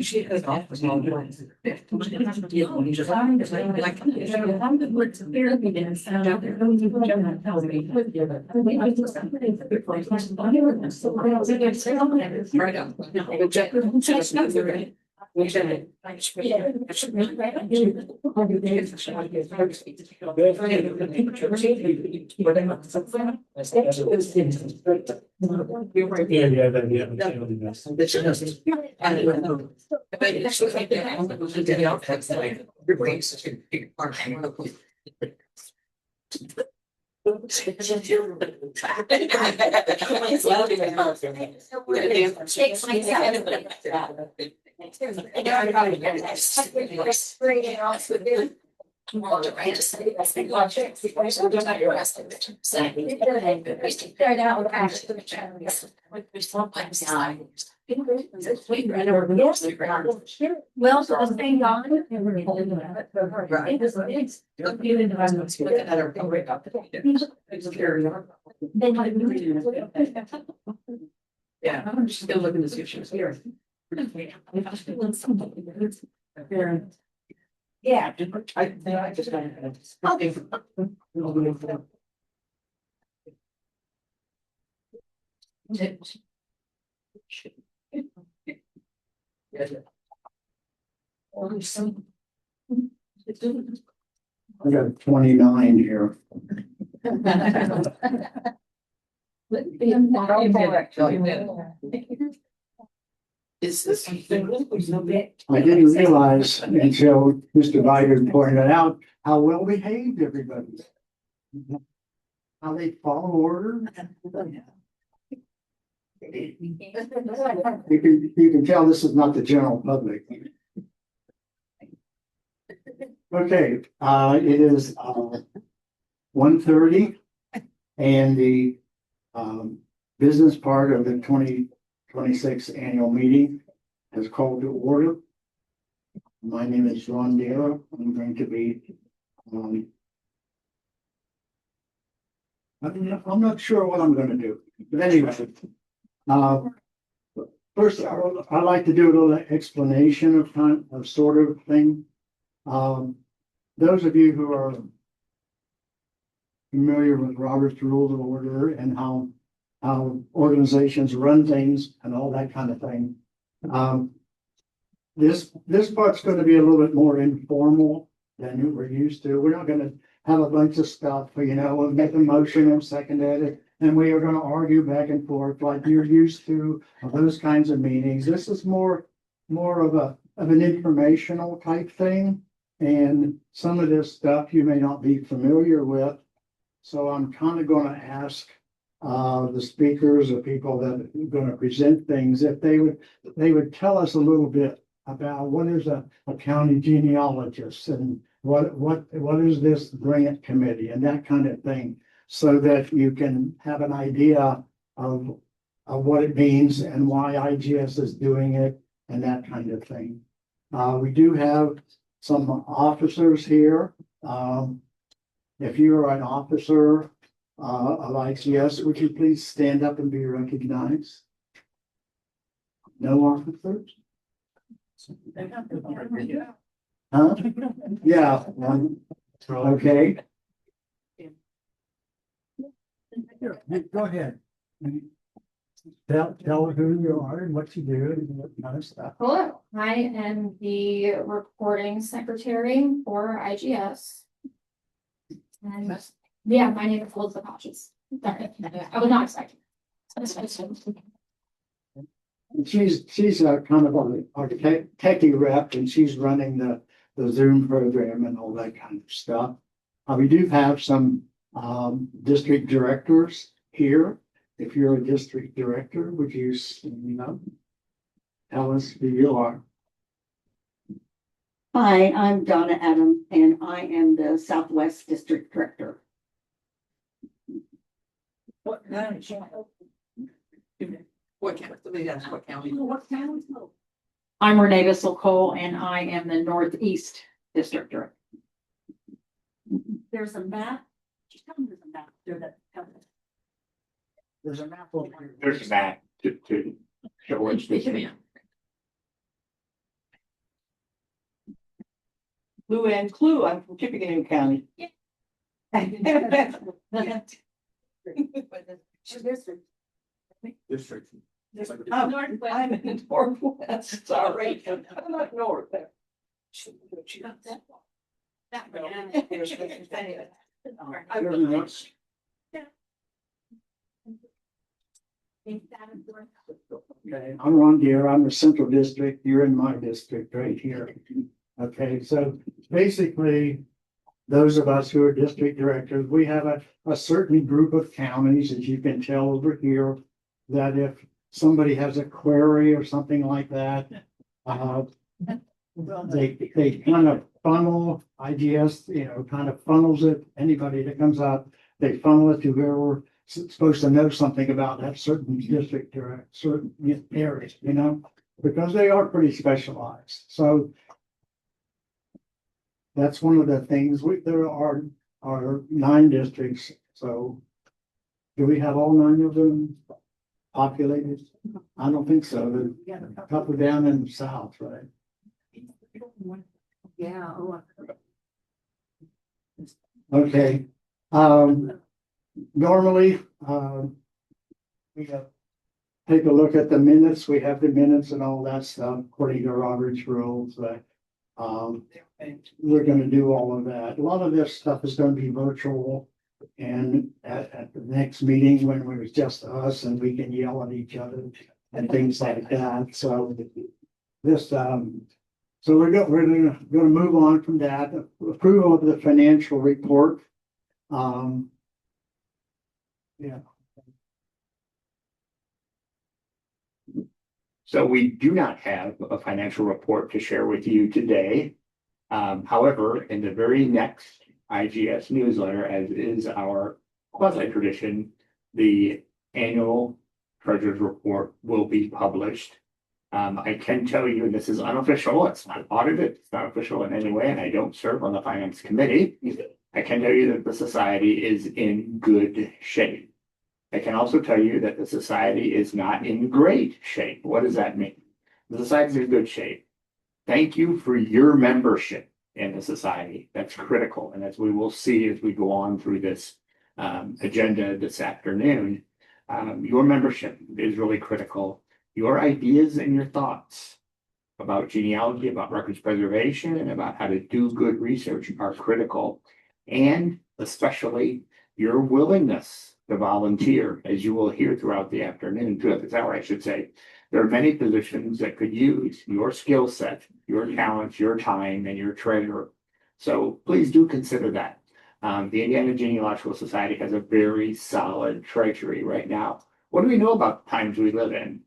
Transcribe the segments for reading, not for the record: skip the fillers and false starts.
She has office all the way. Well, so the thing on yeah, I'm just still looking to see if she was here. Yeah, I just I got 29 here. Is this something? I didn't realize until Mr. Biden pointed out how well behaved everybody is. How they follow order. You can tell this is not the general public. Okay, it is 1:30 and the business part of the 2026 annual meeting is called to order. My name is Ron Dara. I'm going to be I'm not sure what I'm going to do, but anyway, first I'd like to do a little explanation of kind of sort of thing. Those of you who are familiar with Robert's Rules of Order and how organizations run things and all that kind of thing. This part's going to be a little bit more informal than we're used to. We're not going to have a bunch of stuff, we'll make a motion and second it, and we are going to argue back and forth like you're used to those kinds of meetings. This is more of an informational type thing, and some of this stuff you may not be familiar with. So I'm kind of going to ask the speakers or people that are going to present things if they would tell us a little bit about what is a county genealogist and what is this grant committee and that kind of thing, so that you can have an idea of what it means and why IGS is doing it and that kind of thing. We do have some officers here. If you are an officer of IGS, would you please stand up and be recognized? No officers? Huh? Yeah. Okay. Go ahead. Tell who you are and what you do and what kind of stuff. Hello, I am the recording secretary for IGS. And yeah, my name is Elizabeth Hodges. Sorry, I was not expecting. She's a kind of a techie rep, and she's running the Zoom program and all that kind of stuff. We do have some district directors here. If you're a district director, would you tell us who you are? Hi, I'm Donna Adams, and I am the Southwest District Director. What county? What county? I'm Renee Bissell Cole, and I am the Northeast District Director. there's a map. Just tell them there's a map there that. There's a map over here. There's that to show what's this. Lou Ann Clue, I'm from Tippecanoe County. District. I'm in Northwest, sorry, I'm up north there. Okay, I'm Ron Deere, I'm the central district, you're in my district right here. Okay, so basically, those of us who are district directors, we have a certain group of counties, as you can tell over here, that if somebody has a query or something like that, they kind of funnel IGS, kind of funnels it, anybody that comes up, they funnel it to whoever supposed to know something about that certain district or certain areas, because they are pretty specialized. So that's one of the things, there are 9 districts, so do we have all 9 of them populated? I don't think so. There's a couple down in the south, right? Yeah. Okay. Normally, we take a look at the minutes. We have the minutes and all that stuff according to Robert's rules. We're going to do all of that. A lot of this stuff is going to be virtual, and at the next meeting when it was just us and we can yell at each other and things like that. So this, so we're going to move on from that. Approval of the financial report. Yeah. So we do not have a financial report to share with you today. However, in the very next IGS newsletter, as is our quasi tradition, the annual treasurer's report will be published. I can tell you, and this is unofficial, it's not audited, it's not official in any way, and I don't serve on the finance committee. I can tell you that the society is in good shape. I can also tell you that the society is not in great shape. What does that mean? The society is in good shape. Thank you for your membership in the society. That's critical. And as we will see as we go on through this agenda this afternoon, your membership is really critical. Your ideas and your thoughts about genealogy, about records preservation, and about how to do good research are critical. And especially your willingness to volunteer, as you will hear throughout the afternoon, throughout this hour, I should say. There are many positions that could use your skill set, your talents, your time, and your treasure. So please do consider that. The Indiana Genealogical Society has a very solid treasury right now. What do we know about the times we live in?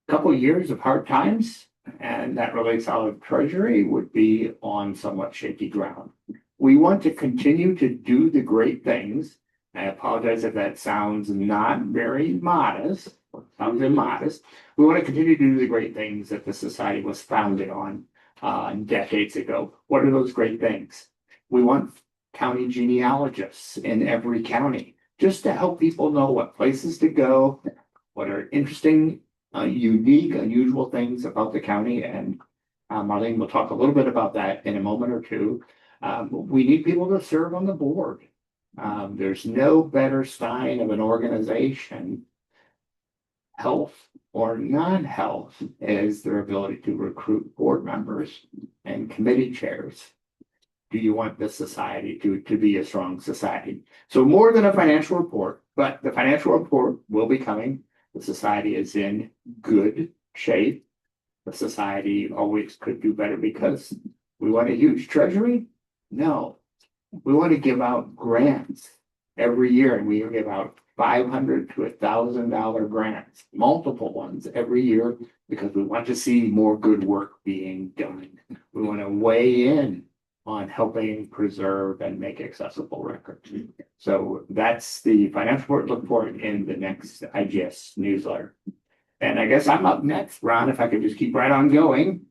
A couple of years of hard times, and that really solid treasury would be on somewhat shaky ground. We want to continue to do the great things. I apologize if that sounds not very modest, sounds immodest. We want to continue to do the great things that the society was founded on decades ago. What are those great things? We want county genealogists in every county, just to help people know what places to go, what are interesting, unique, unusual things about the county. And Marlene will talk a little bit about that in a moment or two. We need people to serve on the board. There's no better sign of an organization, health or non-health, as their ability to recruit board members and committee chairs. Do you want this society to be a strong society? So more than a financial report, but the financial report will be coming. The society is in good shape. The society always could do better because we want a huge treasury? No. We want to give out grants every year, and we give out $500 to $1,000 grants, multiple ones every year, because we want to see more good work being done. We want to weigh in on helping preserve and make accessible records. So that's the financial report in the next IGS newsletter. And I guess I'm up next, Ron, if I could just keep right on going.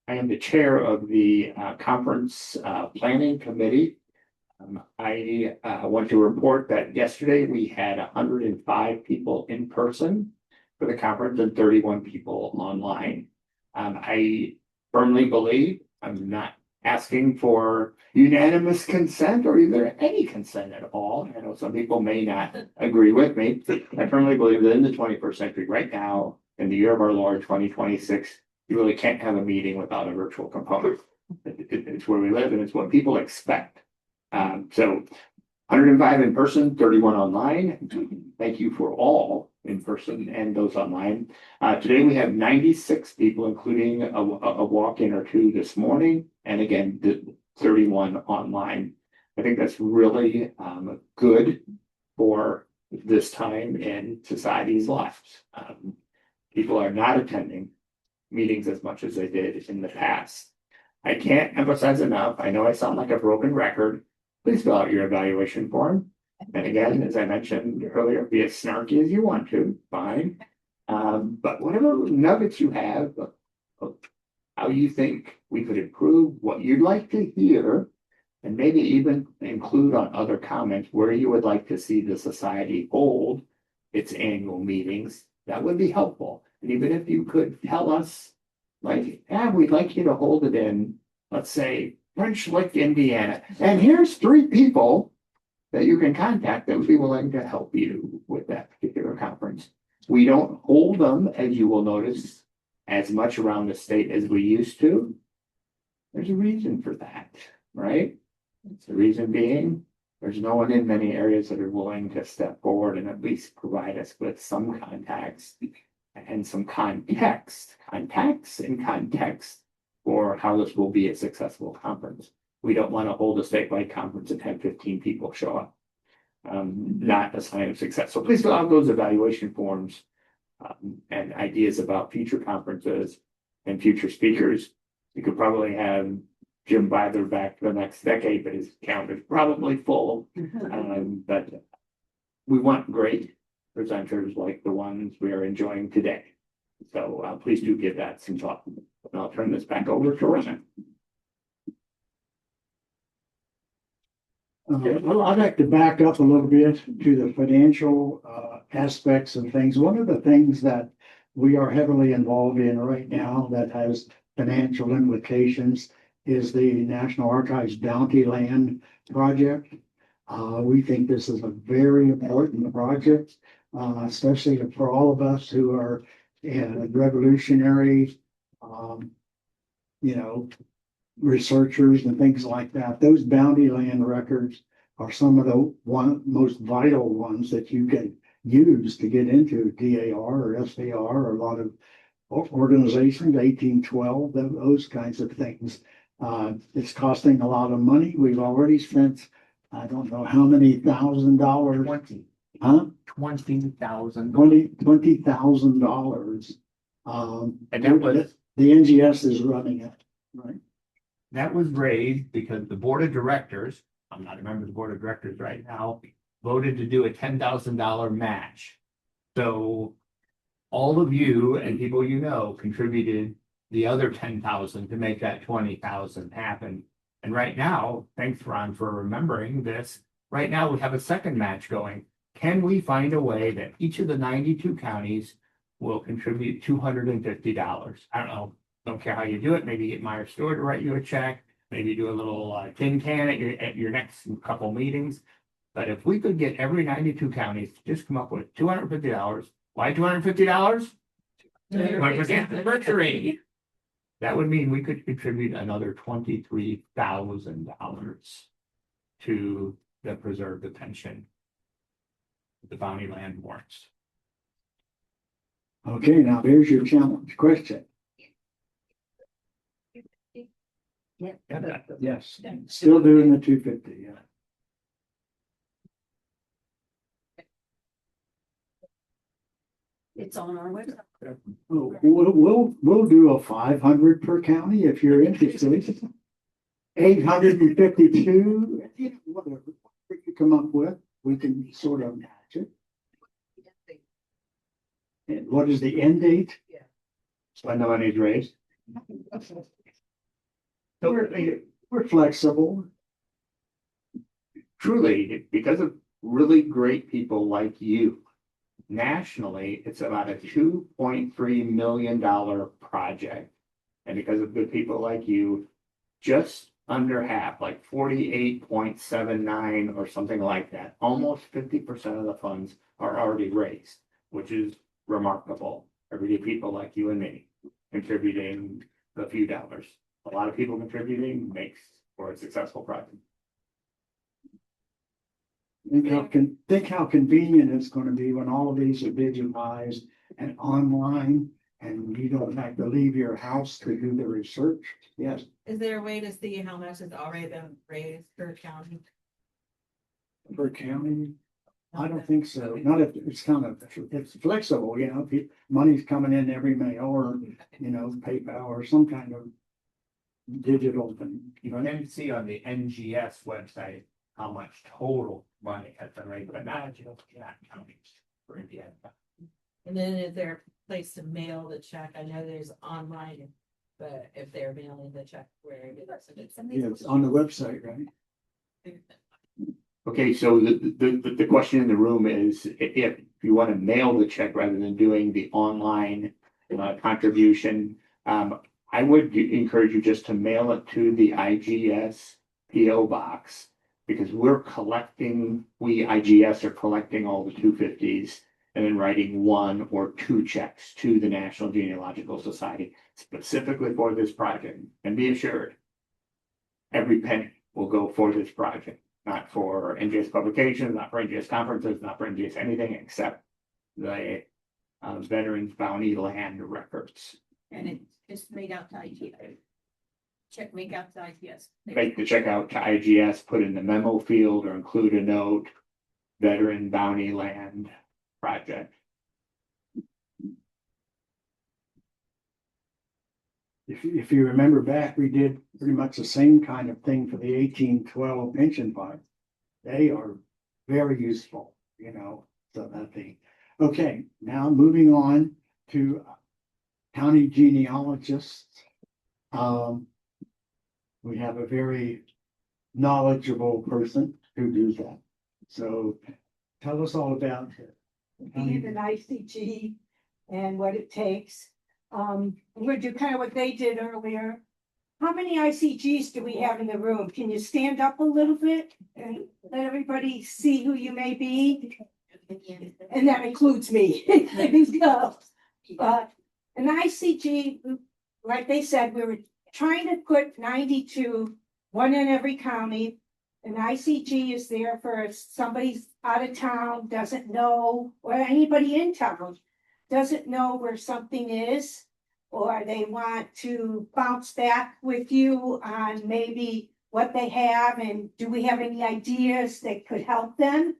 I am the chair of the conference planning committee. I want to report that yesterday we had 105 people in person for the conference and 31 people online. I firmly believe, I'm not asking for unanimous consent or either any consent at all. I know some people may not agree with me. I firmly believe that in the 21st century, right now, in the year of our Lord 2026, you really can't have a meeting without a virtual component. It's where we live and it's what people expect. So 105 in person, 31 online. Thank you for all in person and those online. Today we have 96 people, including a walk-in or two this morning. And again, the 31 online. I think that's really good for this time in society's lives. People are not attending meetings as much as they did in the past. I can't emphasize enough. I know I sound like a broken record. Please fill out your evaluation form. And again, as I mentioned earlier, be as snarky as you want to, fine. But whatever nuggets you have of how you think we could improve, what you'd like to hear, and maybe even include on other comments where you would like to see the society hold its annual meetings, that would be helpful. And even if you could tell us, like, we'd like you to hold it in, let's say, French Lick, Indiana. And here's 3 people that you can contact that would be willing to help you with that particular conference. We don't hold them, as you will notice, as much around the state as we used to. There's a reason for that, right? The reason being, there's no one in many areas that are willing to step forward and at least provide us with some contacts and some context for how this will be a successful conference. We don't want to hold a statewide conference and have 15 people show up. Not a sign of success. So please fill out those evaluation forms and ideas about future conferences and future speakers. You could probably have Jim Byler back for the next decade, but his calendar is probably full. But we want great presenters like the ones we are enjoying today. So please do give that some thought. And I'll turn this back over to Ryan. Well, I'd like to back up a little bit to the financial aspects of things. One of the things that we are heavily involved in right now that has financial implications is the National Archives Bounty Land project. We think this is a very important project, especially for all of us who are revolutionary, researchers and things like that. Those bounty land records are some of the most vital ones that you can use to get into DAR or SAR or a lot of organizations, 1812, those kinds of things. It's costing a lot of money. We've already spent, I don't know how many $1,000. 20. Huh? $20,000. $20,000. And that was the NGS is running it, right? That was raised because the board of directors, I'm not a member of the board of directors right now, voted to do a $10,000 match. So all of you and people you know contributed the other 10,000 to make that 20,000 happen. And right now, thanks Ron for remembering this, right now we have a second match going. Can we find a way that each of the 92 counties will contribute $250? I don't know. Don't care how you do it. Maybe get Meyer Stewart to write you a check. Maybe do a little tin can at your next couple meetings. But if we could get every 92 counties to just come up with $250, why $250? 100% anniversary. That would mean we could contribute another $23,000 to the preserve the pension, the bounty land warrants. Okay, now here's your challenge question. Yes, still doing the 250, yeah. It's on our website. We'll do a 500 per county if you're interested. 852, whatever you come up with, we can sort of match it. And what is the end date? When the money's raised. So We're flexible. truly, because of really great people like you, nationally, it's about a $2.3 million project. And because of good people like you, just under half, like 48.79 or something like that, almost 50% of the funds are already raised, which is remarkable. Everyday people like you and me contributing a few dollars. A lot of people contributing makes for a successful project. Think how convenient it's gonna be when all of these are digitized and online, and you don't have to leave your house to do the research. Yes, Is there a way to see how much has already been raised per county? per county, I don't think so. Not if it's it's flexible, you know, money's coming in every mail or, you know, PayPal or some kind of digital thing. You can see on the NGS website how much total money has been raised, but not counting for Indiana. And then is there a place to mail the check? I know there's online, but if they're mailing the check, where is it? Yeah, it's on the website, right? Okay, so the question in the room is if you want to mail the check rather than doing the online contribution, I would encourage you just to mail it to the IGS PO box because we IGS are collecting all the 250s and then writing 1 or 2 checks to the National Genealogical Society specifically for this project. And be assured, every penny will go for this project. Not for NGS publications, not for NGS conferences, not for NGS anything except the Veterans Bounty Land Records. And it's just made out to IGS. Check make out to IGS. Make the check out to IGS, put in the memo field or include a note, Veteran Bounty Land Project. If you remember back, we did pretty much the same kind of thing for the 1812 pension fund. They are very useful, you know, so that thing. Okay, now moving on to county genealogists. We have a very knowledgeable person who does that. So tell us all about it. Being an ICG and what it takes. I'm gonna do kind of what they did earlier. How many ICGs do we have in the room? Can you stand up a little bit and let everybody see who you may be? And that includes me. So, but an ICG, like they said, we were trying to put 92, one in every county. An ICG is there for if somebody's out of town, doesn't know, or anybody in town doesn't know where something is, or they want to bounce back with you on maybe what they have and do we have any ideas that could help them?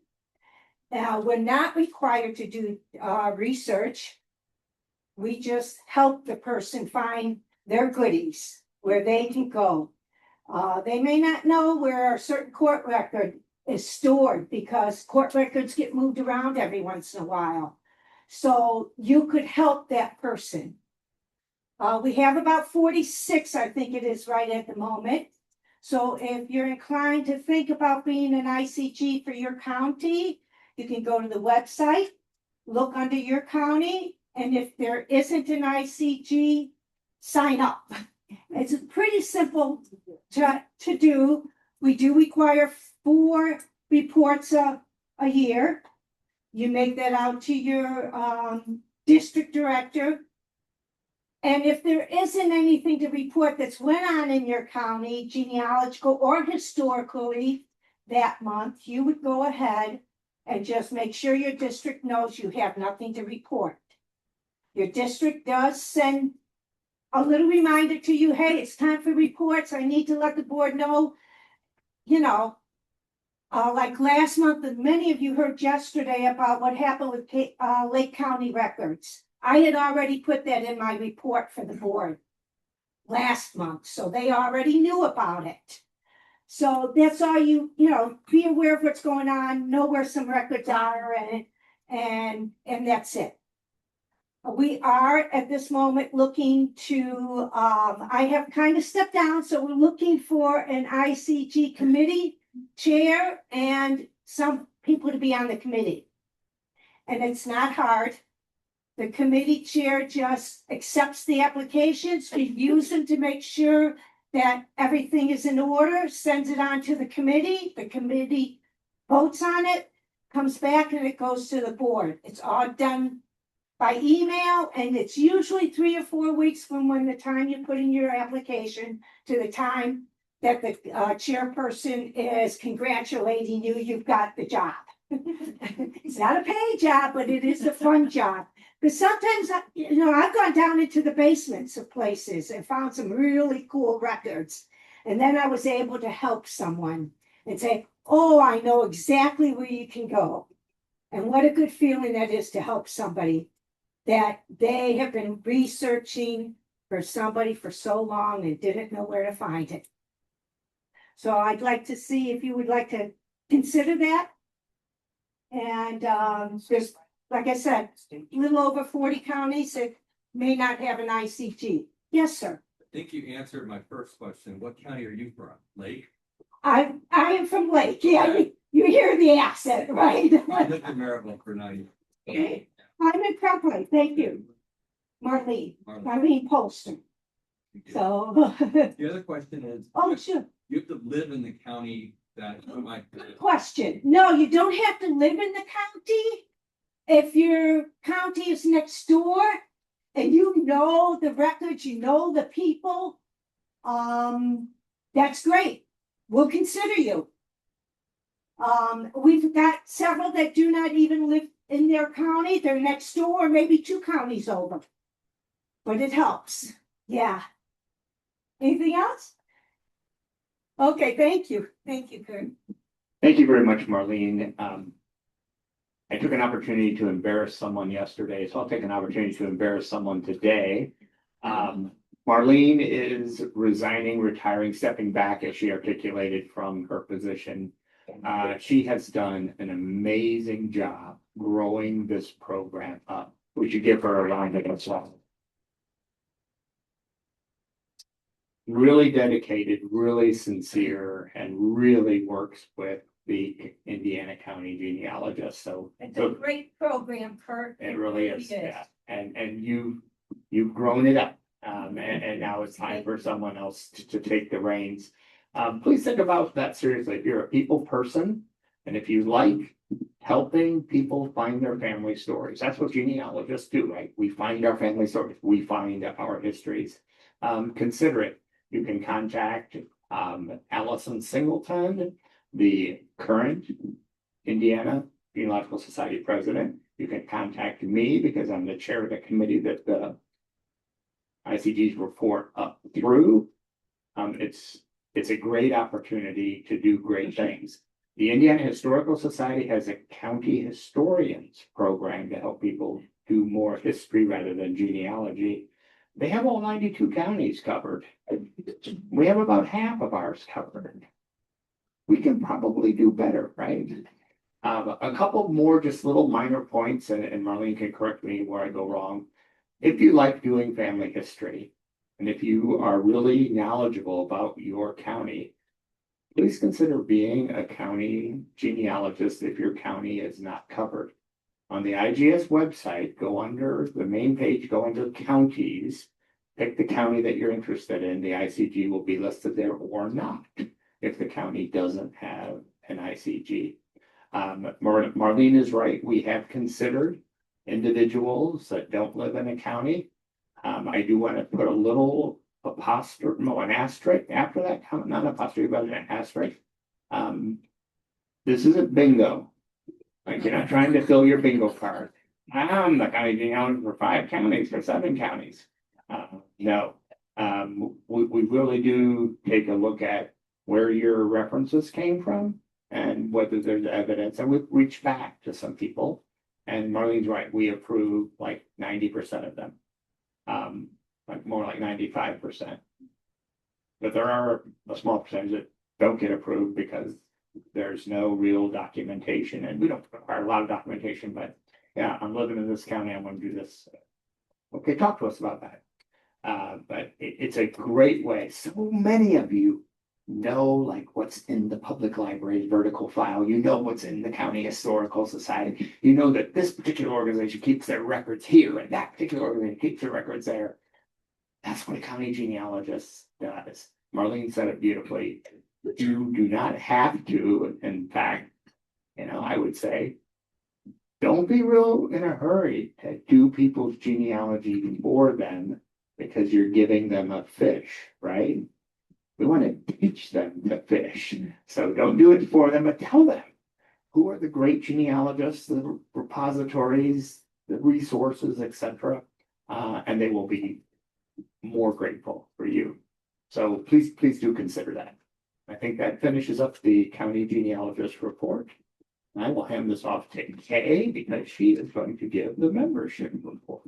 Now, we're not required to do research. We just help the person find their goodies, where they can go. They may not know where a certain court record is stored because court records get moved around every once in a while. So you could help that person. We have about 46, I think it is right at the moment. So if you're inclined to think about being an ICG for your county, you can go to the website, look under your county, and if there isn't an ICG, sign up. It's pretty simple to do. We do require 4 reports a year. You make that out to your district director. And if there isn't anything to report that's went on in your county, genealogical or historically, that month, you would go ahead and just make sure your district knows you have nothing to report. Your district does send a little reminder to you, hey, it's time for reports. I need to let the board know, you know, like last month, and many of you heard yesterday about what happened with Lake County records. I had already put that in my report for the board last month, so they already knew about it. So that's all you know, be aware of what's going on, know where some records are, and that's it. We are at this moment looking to, I have kind of stepped down, so we're looking for an ICG committee chair and some people to be on the committee. And it's not hard. The committee chair just accepts the applications, reviews them to make sure that everything is in order, sends it on to the committee votes on it, comes back and it goes to the board. It's all done by email, and it's usually 3 or 4 weeks from when the time you put in your application to the time that the chairperson is congratulating you, you've got the job. It's not a paid job, but it is a fun job. Because sometimes, I've gone down into the basements of places and found some really cool records. And then I was able to help someone and say, oh, I know exactly where you can go. And what a good feeling that is to help somebody that they have been researching for somebody for so long and didn't know where to find it. So I'd like to see if you would like to consider that. And there's, like I said, a little over 40 counties that may not have an ICG. Yes, sir. I think you answered my first question. What county are you from? Lake? I am from Lake. Yeah, you hear the accent, right? I lived in Maryville for 9 years. I'm in Crumpler. Thank you. Marlene Polster. So. The other question is. Oh, sure. You have to live in the county that you might. Good question. No, you don't have to live in the county. If your county is next door and you know the records, you know the people, that's great. We'll consider you. We've got several that do not even live in their county. They're next door, maybe 2 counties over. But it helps. Yeah. Anything else? Okay, thank you. Thank you, Kurt. Thank you very much, Marlene. I took an opportunity to embarrass someone yesterday, so I'll take an opportunity to embarrass someone today. Marlene is resigning, retiring, stepping back, as she articulated, from her position. She has done an amazing job growing this program up. We should give her a round of applause. Really dedicated, really sincere, and really works with the Indiana County genealogist. So It's a great program, Kurt. it really is. Yeah. And you've grown it up. And now it's time for someone else to take the reins. Please think about that seriously. If you're a people person, and if you like helping people find their family stories, that's what genealogists do, right? We find our family stories, we find our histories. Consider it. You can contact Allison Singleton, the current Indiana Genealogical Society president. You can contact me because I'm the chair of the committee that the ICG's report up through. It's a great opportunity to do great things. The Indiana Historical Society has a county historians program to help people do more history rather than genealogy. They have all 92 counties covered. We have about half of ours covered. We can probably do better, right? A couple more just little minor points, and Marlene can correct me where I go wrong. If you like doing family history, and if you are really knowledgeable about your county, please consider being a county genealogist if your county is not covered. On the IGS website, go under the main page, go under counties, pick the county that you're interested in. The ICG will be listed there or not if the county doesn't have an ICG. Marlene is right. We have considered individuals that don't live in a county. I do want to put a little apostrophe, no, an asterisk after that, not apostrophe, but an asterisk. This isn't bingo. Like, you're not trying to fill your bingo card. I'm the county genealogist for 5 counties, for 7 counties. No, we really do take a look at where your references came from and whether there's evidence. And we've reached back to some people. And Marlene's right, we approve like 90% of them, like more like 95%. But there are a small percentage that don't get approved because there's no real documentation, and we don't require a lot of documentation, but yeah, I'm living in this county, I'm going to do this. Okay, talk to us about that. But it's a great way. So many of you know like what's in the public library's vertical file. You know what's in the county historical society. You know that this particular organization keeps their records here and that particular organization keeps their records there. That's what a county genealogist does. Marlene said it beautifully. You do not have to. In fact, I would say, don't be real in a hurry to do people's genealogy for them because you're giving them a fish, right? We want to teach them to fish. So don't do it for them, but tell them who are the great genealogists, the repositories, the resources, etc. And they will be more grateful for you. So please do consider that. I think that finishes up the county genealogist report. I will hand this off to Kay because she is going to give the membership report.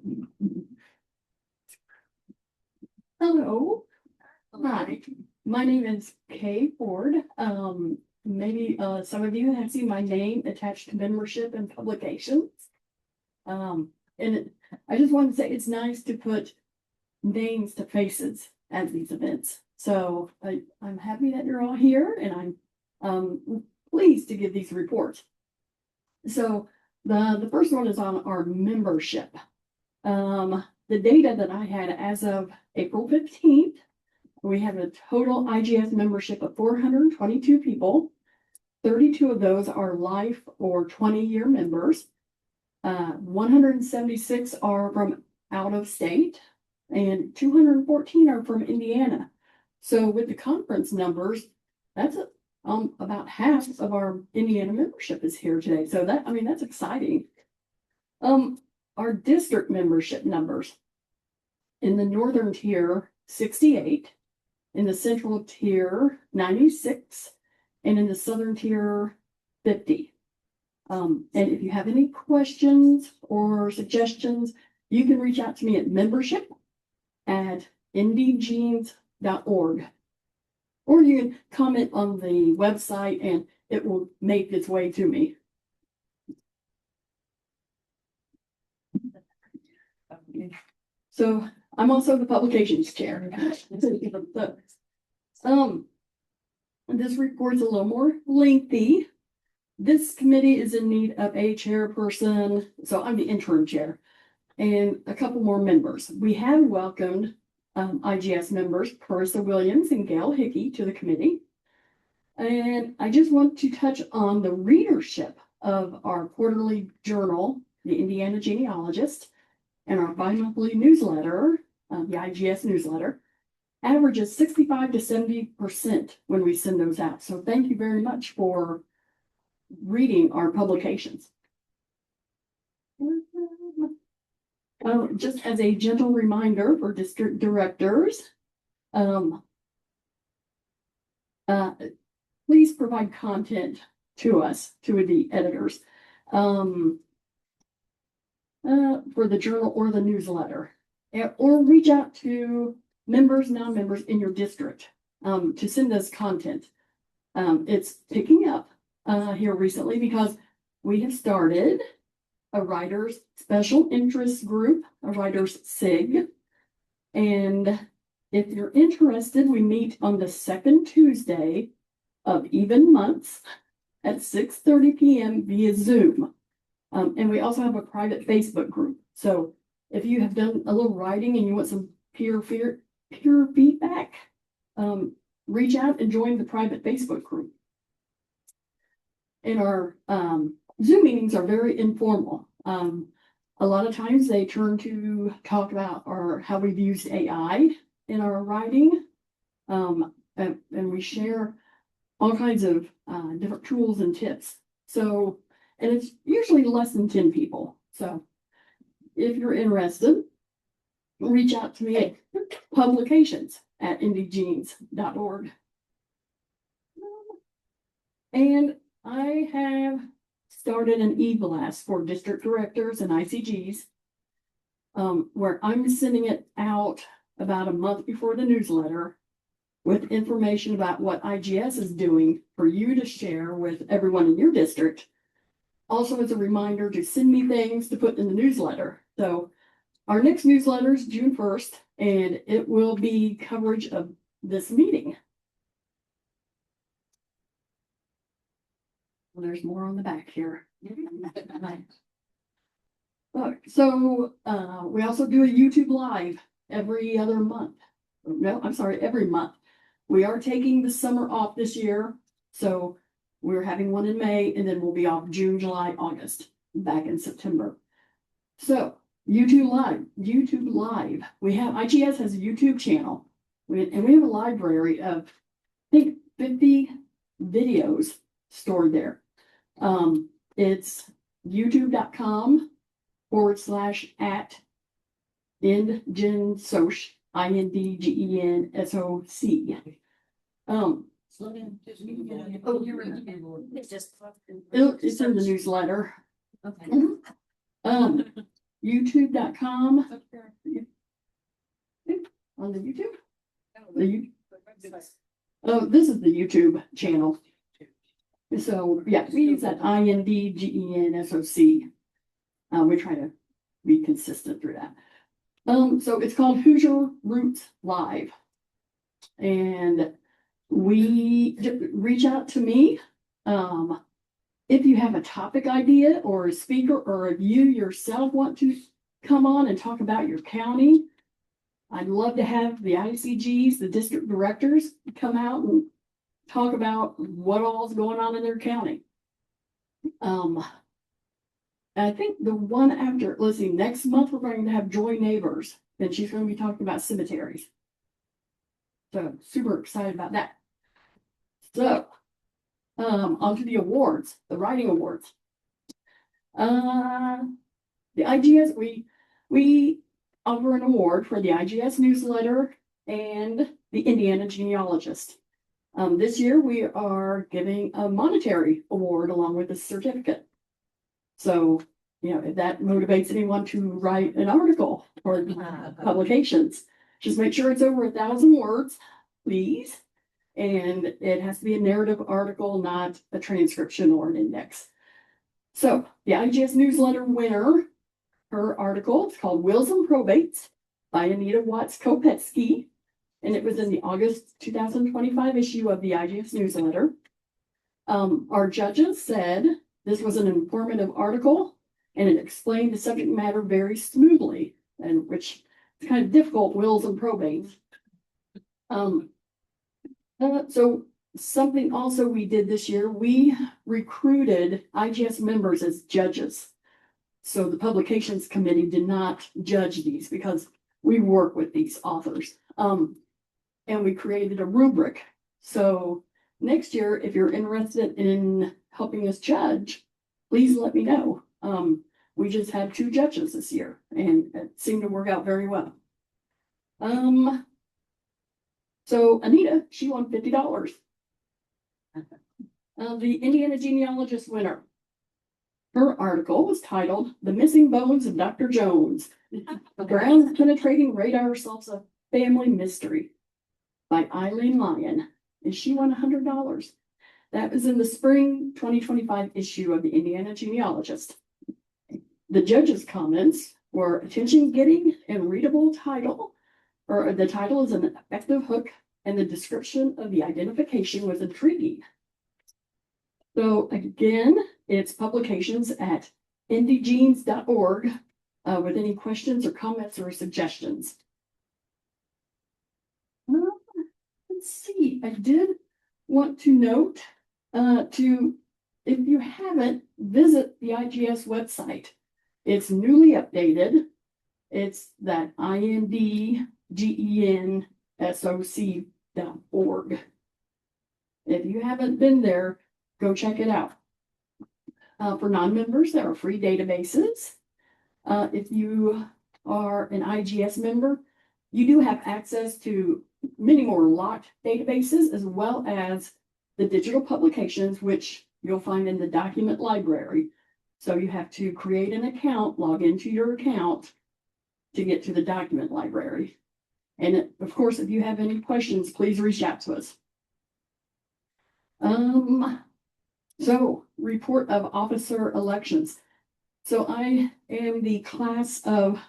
Hello. Hi, my name is Kay Ford. Maybe some of you have seen my name attached to membership and publications. And I just want to say it's nice to put names to faces at these events. So I'm happy that you're all here and I'm pleased to give these reports. So the first one is on our membership. The data that I had as of April 15th, we have a total IGS membership of 422 people. 32 of those are life or 20-year members. 176 are from out of state and 214 are from Indiana. So with the conference numbers, that's about half of our Indiana membership is here today. So that's exciting. Our district membership numbers in the northern tier, 68, in the central tier, 96, and in the southern tier, 50. And if you have any questions or suggestions, you can reach out to me at membership@indgenes.org. Or you can comment on the website and it will make its way to me. So I'm also the publications chair. This report's a little more lengthy. This committee is in need of a chairperson, so I'm the interim chair, and a couple more members. We have welcomed IGS members, Carissa Williams and Gail Hickey, to the committee. And I just want to touch on the readership of our quarterly journal, the Indiana Genealogist, and our bi-monthly newsletter, the IGS Newsletter, averages 65 to 70% when we send those out. So thank you very much for reading our publications. Just as a gentle reminder for district directors, please provide content to us, to the editors, for the journal or the newsletter, or reach out to members, non-members in your district to send us content. It's picking up here recently because we have started a writers special interest group, a writers SIG. And if you're interested, we meet on the second Tuesday of even months at 6:30 p.m. via Zoom. And we also have a private Facebook group. So if you have done a little writing and you want some peer feedback, reach out and join the private Facebook group. And our Zoom meetings are very informal. A lot of times they turn to talk about how we've used AI in our writing. And we share all kinds of different tools and tips. So, and it's usually less than 10 people. So if you're interested, reach out to me at publications@indgenes.org. And I have started an e-blast for district directors and ICGs, where I'm sending it out about a month before the newsletter with information about what IGS is doing for you to share with everyone in your district. Also, as a reminder to send me things to put in the newsletter. So our next newsletter is June 1st, and it will be coverage of this meeting. Well, there's more on the back here. So, we also do a YouTube live every other month. No, I'm sorry, every month. We are taking the summer off this year, so we're having one in May, and then we'll be off June, July, August, back in September. So, YouTube Live. We have, IGS has a YouTube channel, and we have a library of, I think, 50 videos stored there. It's youtube.com/at IndgenSoc, INDGENSOC. It's just. It's in the newsletter. YouTube.com on the YouTube. Oh, this is the YouTube channel. So, yeah, we use that INDGENSOC. We try to be consistent through that. So it's called Hoosier Roots Live. And we reach out to me. If you have a topic idea or a speaker, or if you yourself want to come on and talk about your county, I'd love to have the ICGs, the district directors, come out and talk about what all's going on in their county. I think the one after, let's see, next month we're going to have Joy Neighbors, and she's going to be talking about cemeteries. So super excited about that. So, on to the awards, the writing awards. The IGS, we offer an award for the IGS Newsletter and the Indiana Genealogist. This year we are giving a monetary award along with a certificate. So, if that motivates anyone to write an article for publications, just make sure it's over 1,000 words, please. And it has to be a narrative article, not a transcription or an index. So the IGS Newsletter winner, her article, it's called Wills and Probates by Anita Watts Kopetsky. And it was in the August 2025 issue of the IGS Newsletter. Our judges said this was an informative article and it explained the subject matter very smoothly, and which is kind of difficult, wills and probates. So something also we did this year, we recruited IGS members as judges. So the publications committee did not judge these because we work with these authors. And we created a rubric. So next year, if you're interested in helping us judge, please let me know. We just had 2 judges this year and it seemed to work out very well. So Anita, she won $50. The Indiana Genealogist winner. Her article was titled The Missing Bones of Dr. Jones. Ground Penetrating Radar Solves a Family Mystery by Eileen Lyon. And she won $100. That was in the spring 2025 issue of the Indiana Genealogist. The judges' comments were attention-getting and readable title, or the title is an effective hook, and the description of the identification was intriguing. So again, it's publications at indygenes.org with any questions or comments or suggestions. Let's see, I did want to note if you haven't, visit the IGS website. It's newly updated. It's that INDGENSOC.org. If you haven't been there, go check it out. For non-members, there are free databases. If you are an IGS member, you do have access to many more locked databases, as well as the digital publications, which you'll find in the document library. So you have to create an account, log into your account to get to the document library. And of course, if you have any questions, please reach out to us. So report of officer elections. So I am the class of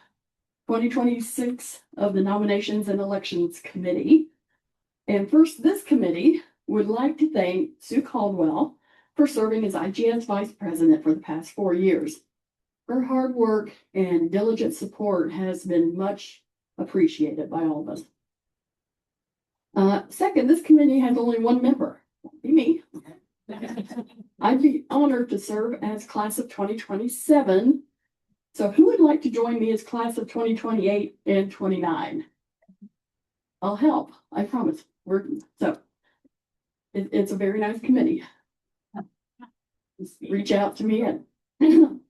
2026 of the Nominations and Elections Committee. And first, this committee would like to thank Sue Caldwell for serving as IGS Vice President for the past 4 years. Her hard work and diligent support has been much appreciated by all of us. Second, this committee has only one member, that'd be me. I'd be honored to serve as class of 2027. So who would like to join me as class of 2028 and 29? I'll help, I promise. It's a very nice committee. Just reach out to me at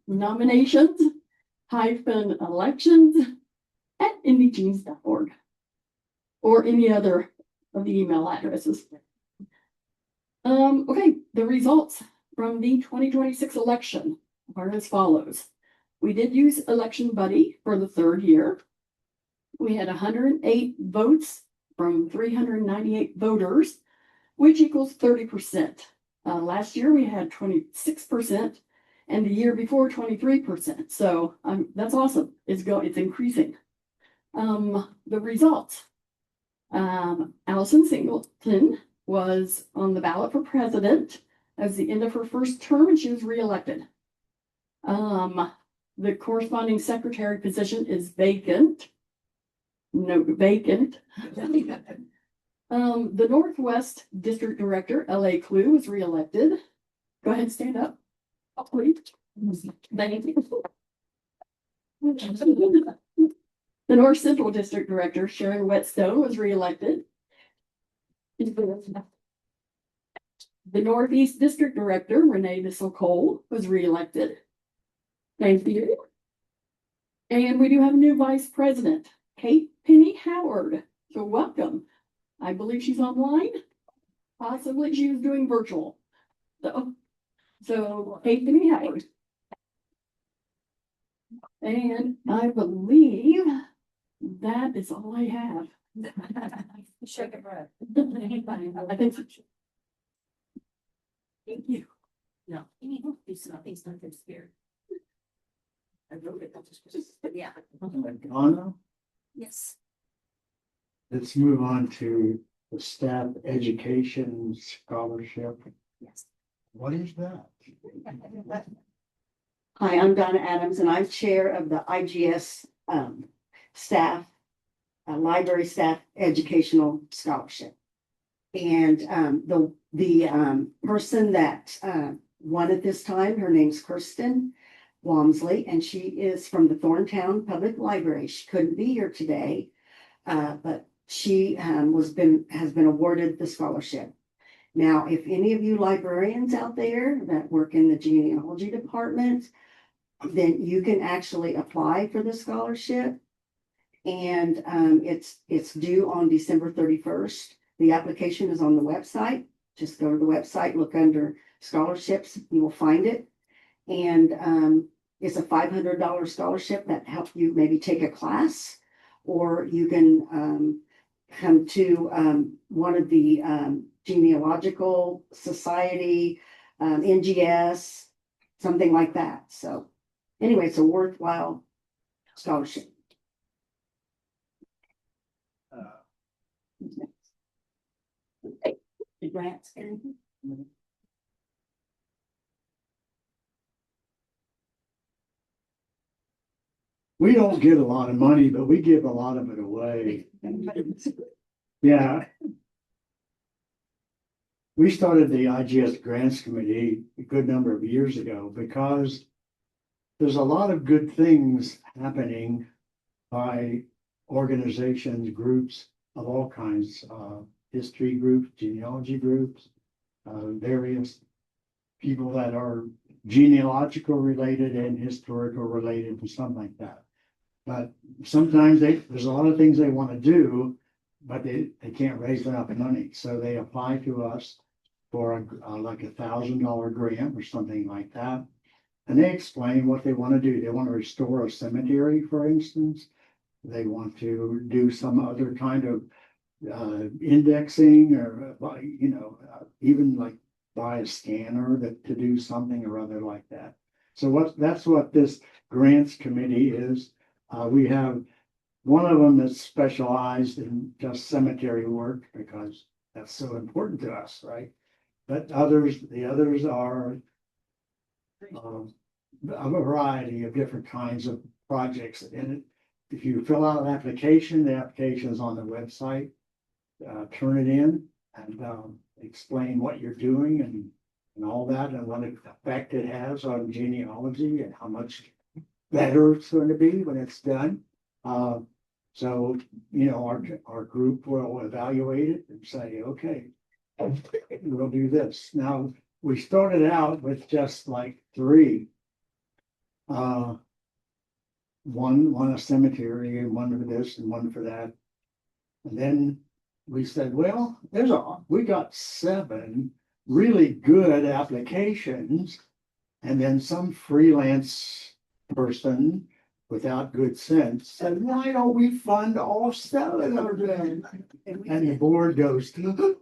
nominations-elections@indyjeans.org or any other of the email addresses. Okay, the results from the 2026 election are as follows. We did use Election Buddy for the 3rd year. We had 108 votes from 398 voters, which equals 30%. Last year we had 26%, and the year before 23%. So that's awesome. It's increasing. The results. Allison Singleton was on the ballot for president as the end of her first term, and she was reelected. The corresponding secretary position is vacant. No, vacant. The Northwest District Director, L.A. Clue, was reelected. Go ahead and stand up. Please. Thank you. The North Central District Director, Sharon Whetstone, was reelected. The Northeast District Director, Renee Bissell-Cole, was reelected. Thank you. And we do have a new Vice President, Kate Penny Howard. So welcome. I believe she's online. Possibly she was doing virtual. So Kate Penny Howard. And I believe that is all I have. Shake a breath. I think so. Thank you. No. He's not scared. I wrote it. Yeah. Donna, Yes. let's move on to the staff education scholarship. Yes. What is that? Hi, I'm Donna Adams, and I'm chair of the IGS staff, library staff educational scholarship. And the person that won at this time, her name's Kirsten Walmsley, and she is from the Thorntown Public Library. She couldn't be here today, but she has been awarded the scholarship. Now, if any of you librarians out there that work in the genealogy department, then you can actually apply for the scholarship. And it's due on December 31st. The application is on the website. Just go to the website, look under scholarships, you will find it. And it's a $500 scholarship that helps you maybe take a class, or you can come to one of the genealogical society, NGS, something like that. So anyway, it's a worthwhile scholarship. Grants. We don't get a lot of money, but we give a lot of it away. Yeah. We started the IGS Grants Committee a good number of years ago because there's a lot of good things happening by organizations, groups of all kinds, history groups, genealogy groups, various people that are genealogical related and historical related and something like that. But sometimes there's a lot of things they want to do, but they can't raise enough money. So they apply to us for like $1,000 grant or something like that. And they explain what they want to do. They want to restore a cemetery, for instance. They want to do some other kind of indexing, or even like buy a scanner to do something or other like that. So that's what this grants committee is. We have one of them that's specialized in just cemetery work because that's so important to us, right? But the others are a variety of different kinds of projects. And if you fill out an application, the application is on the website. Turn it in and explain what you're doing and all that and what effect it has on genealogy and how much better it's going to be when it's done. So, you know, our group will evaluate it and say, okay, we'll do this. Now, we started out with just like 3. One a cemetery and one for this and one for that. And then we said, well, we got 7 really good applications. And then some freelance person without good sense said, why don't we fund all 7 of them? And the board goes, but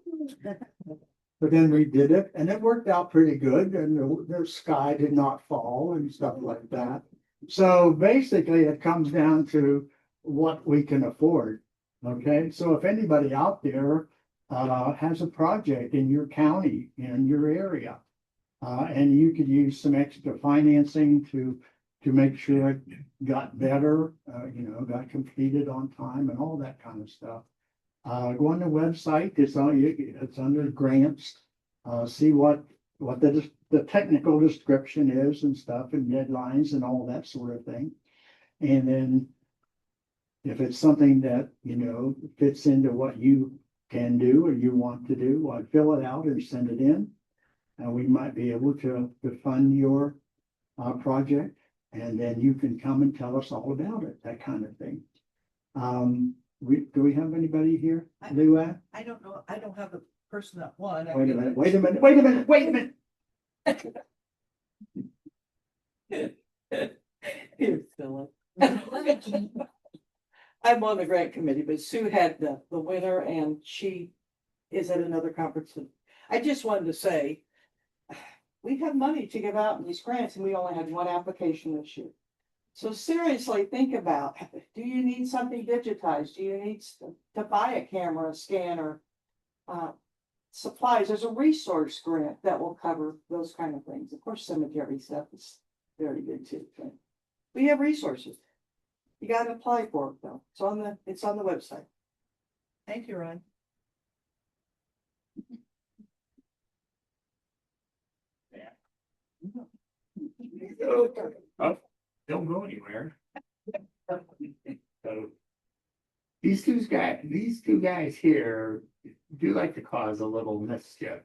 then we did it and it worked out pretty good and the sky did not fall and stuff like that. So basically it comes down to what we can afford. Okay, so if anybody out there has a project in your county, in your area, and you could use some extra financing to make sure it got better, you know, got completed on time and all that kind of stuff. Go on the website, it's under grants, see what the technical description is and stuff and deadlines and all that sort of thing. And then if it's something that, you know, fits into what you can do or you want to do, I'd fill it out and send it in. And we might be able to fund your project. And then you can come and tell us all about it, that kind of thing. Do we have anybody here? Luann? I don't know, I don't have a person that won. Wait a minute. Here, Philip. I'm on the grant committee, but Sue had the winner and she is at another conference. I just wanted to say, we have money to give out in these grants and we only had 1 application this year. So seriously, think about, do you need something digitized? Do you need to buy a camera, a scanner, supplies? There's a resource grant that will cover those kind of things. Of course, cemetery stuff is very good too. But we have resources. You got to apply for it though. It's on the website. Thank you, Ron. Oh, don't go anywhere. So these two guys here do like to cause a little mischief.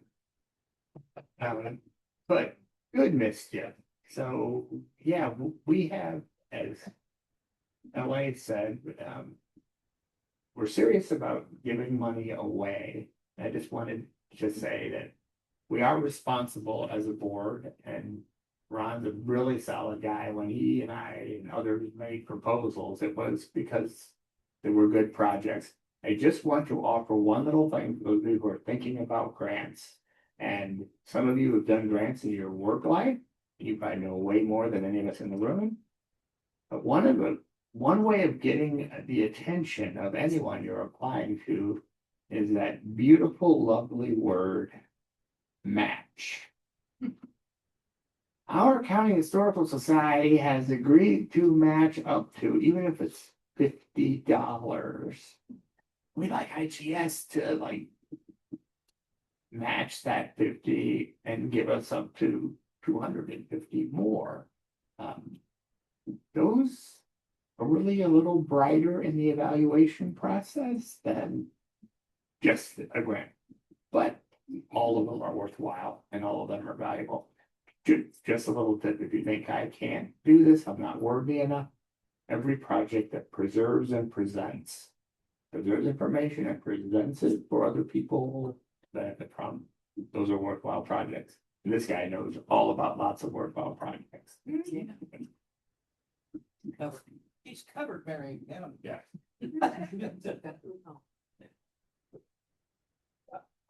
But good mischief. So yeah, we have, as LA said, we're serious about giving money away. I just wanted to say that we are responsible as a board, and Ron's a really solid guy. When he and I and others made proposals, it was because they were good projects. I just want to offer one little thing for those of you who are thinking about grants. And some of you have done grants in your work life. You probably know way more than any of us in the room. But one way of getting the attention of anyone you're applying to is that beautiful, lovely word, match. Our County Historical Society has agreed to match up to, even if it's $50. We'd like IGS to like match that 50 and give us up to 250 more. Those are really a little brighter in the evaluation process than just a grant, but all of them are worthwhile and all of them are valuable. Just a little tip, if you think I can't do this, I'm not worthy enough, every project that preserves information and presents it for other people benefit from, those are worthwhile projects. And this guy knows all about lots of worthwhile projects. He's covered, Mary. Yeah.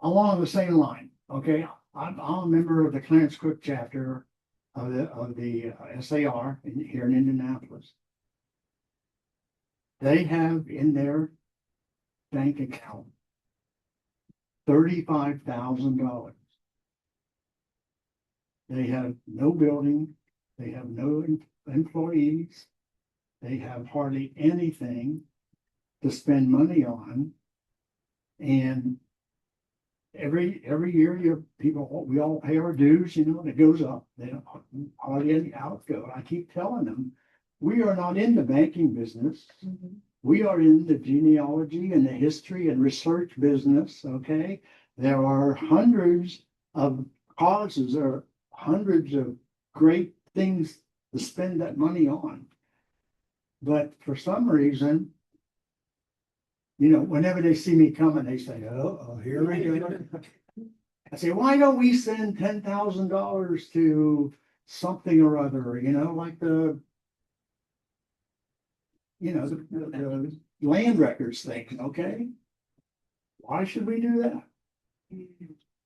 Along the same line, okay, I'm a member of the Clarence Cook chapter of the SAR here in Indianapolis. They have in their bank account $35,000. They have no building, they have no employees, they have hardly anything to spend money on. And every year we all pay our dues, and it goes up. They don't hardly any outgo. I keep telling them, we are not in the banking business. We are in the genealogy and the history and research business, okay? There are hundreds of causes or hundreds of great things to spend that money on. But for some reason, whenever they see me coming, they say, oh, here we go. I say, why don't we send $10,000 to something or other, like the land records thing, okay? Why should we do that?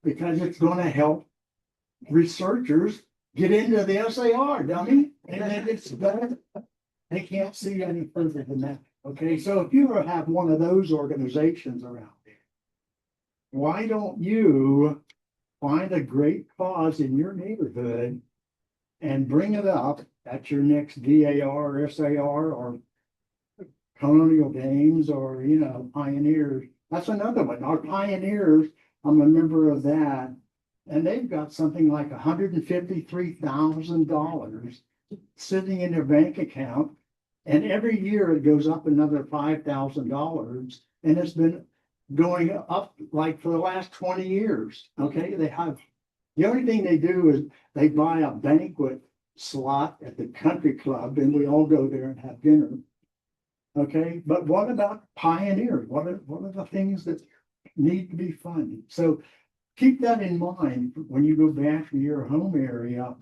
Because it's gonna help researchers get into the SAR, dummy. And then it's better. They can't see any further than that. Okay, so if you have one of those organizations around there, why don't you find a great cause in your neighborhood and bring it up at your next DAR or SAR or Colonial Games or, Pioneers? That's another one. Our Pioneers, I'm a member of that, and they've got something like $153,000 sitting in their bank account. And every year it goes up another $5,000, and it's been going up like for the last 20 years. Okay, the only thing they do is they buy a banquet slot at the country club, and we all go there and have dinner. Okay, but what about Pioneer? What are the things that need to be funded? So keep that in mind when you go back to your home area.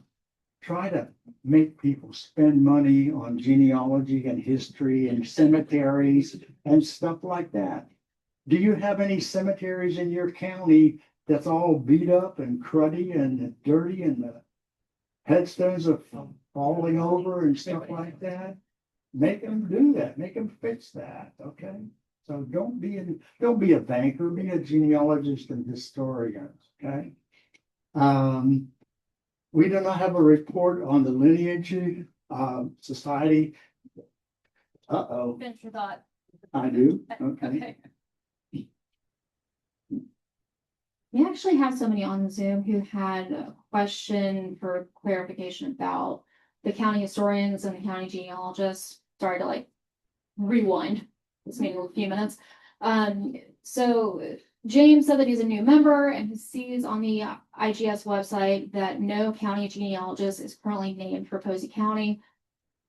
Try to make people spend money on genealogy and history and cemeteries and stuff like that. Do you have any cemeteries in your county that's all beat up and cruddy and dirty and the headstones are falling over and stuff like that? Make them do that. Make them fix that. Okay. So don't be a banker. Be a genealogist and historian. Okay. We do not have a report on the lineage society. Uh-oh, Finish your thought. I do. Okay. We actually have somebody on Zoom who had a question for clarification about the county historians and the county genealogists. Sorry to rewind this meeting a few minutes. So James said that he's a new member and he sees on the IGS website that no county genealogist is currently named for Posey County.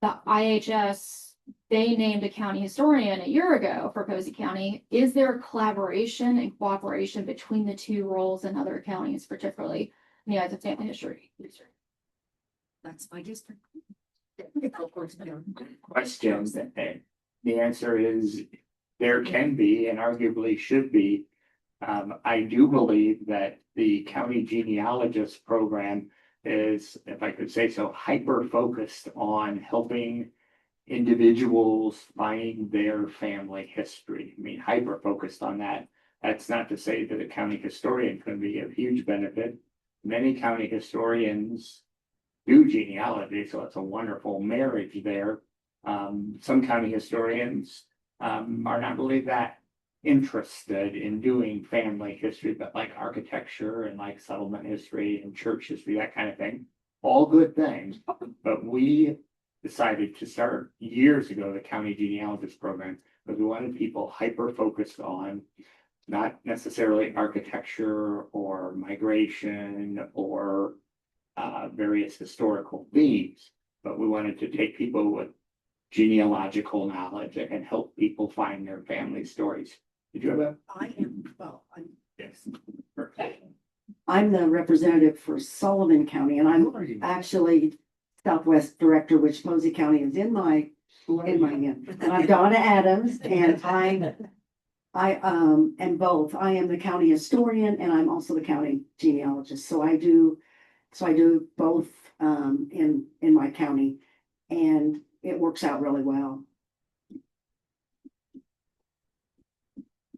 The IHS, they named a county historian a year ago for Posey County. Is there collaboration and cooperation between the two roles in other counties, particularly in the eyes of family history? That's my district. Questions that the answer is there can be and arguably should be. I do believe that the county genealogist program is, if I could say so, hyper focused on helping individuals find their family history. I mean, hyper focused on that. That's not to say that a county historian can be of huge benefit. Many county historians do genealogy, so it's a wonderful marriage there. Some county historians are not really that interested in doing family history, but like architecture and like settlement history and church history, that kind of thing. All good things. But we decided to start years ago the county genealogist program because we wanted people hyper focused on not necessarily architecture or migration or various historical themes, but we wanted to take people with genealogical knowledge that can help people find their family stories. Did you have that? Yes. I'm the representative for Sullivan County, and I'm actually Southwest Director, which Posey County is in my end. And I'm Donna Adams, and I am both. I am the county historian, and I'm also the county genealogist. So I do both in my county, and it works out really well.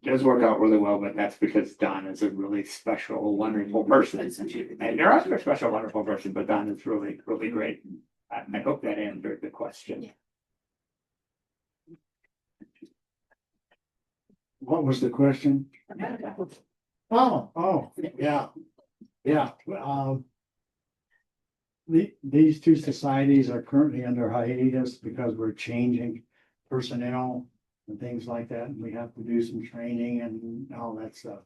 does work out really well, but that's because Don is a really special, wonderful person. And you're also a special, wonderful person, but Don is really, really great. I hope that answered the question. What was the question? Oh, yeah, yeah. These two societies are currently under hiatus because we're changing personnel and things like that. And we have to do some training and all that stuff.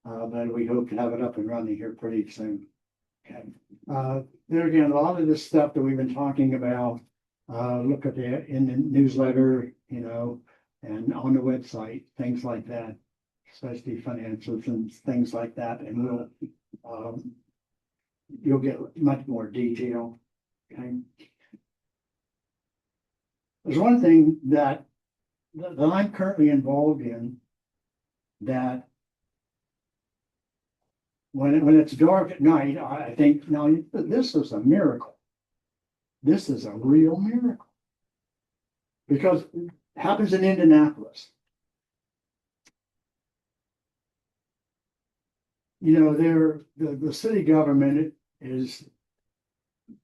But we hope to have it up and running here pretty soon. Okay. There again, a lot of this stuff that we've been talking about, look at in the newsletter, you know, and on the website, things like that, especially financials and things like that. And you'll get much more detail. Okay. There's one thing that I'm currently involved in that when it's dark at night, I think, now this is a miracle. This is a real miracle. Because it happens in Indianapolis. You know, the city government is,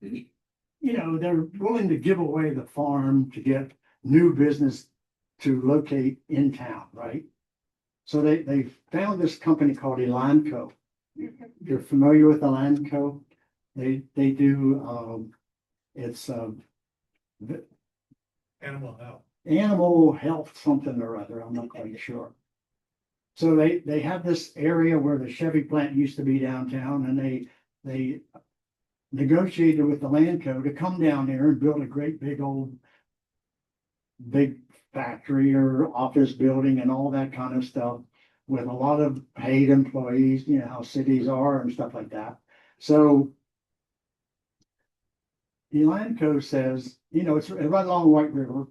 you know, they're willing to give away the farm to get new business to locate in town, right? So they found this company called Elanco. You're familiar with Elanco? They do it's animal health something or other. I'm not quite sure. So they have this area where the Chevy plant used to be downtown, and they negotiated with the Landco to come down there and build a great big factory or office building and all that kind of stuff with a lot of paid employees, you know how cities are and stuff like that. So Elanco says, you know, it's right along White River.